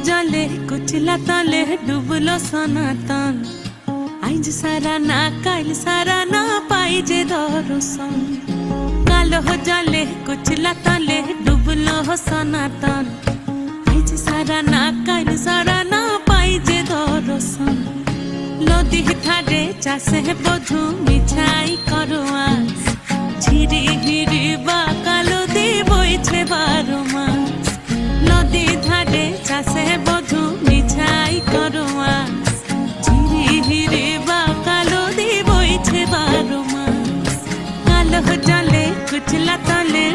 जले कुचला तले डुबलो सनातन आज सारा ना काल सारा ना पाई जे दर्शन कालो जले कुचला तले डुबलो सनातन आज सारा ना काल सारा ना पाई जे दर्शन नदी ठारे चाषे बधु मिठाई करुआ झिरी हिरी बा कालो दी बइछे बारो मास नदी ধারে চাষে বধু মিঠাই করোয়া ঝিরি হিরে বা কালো দি বইছে 12 মাস কালো জলে কুচলা তলে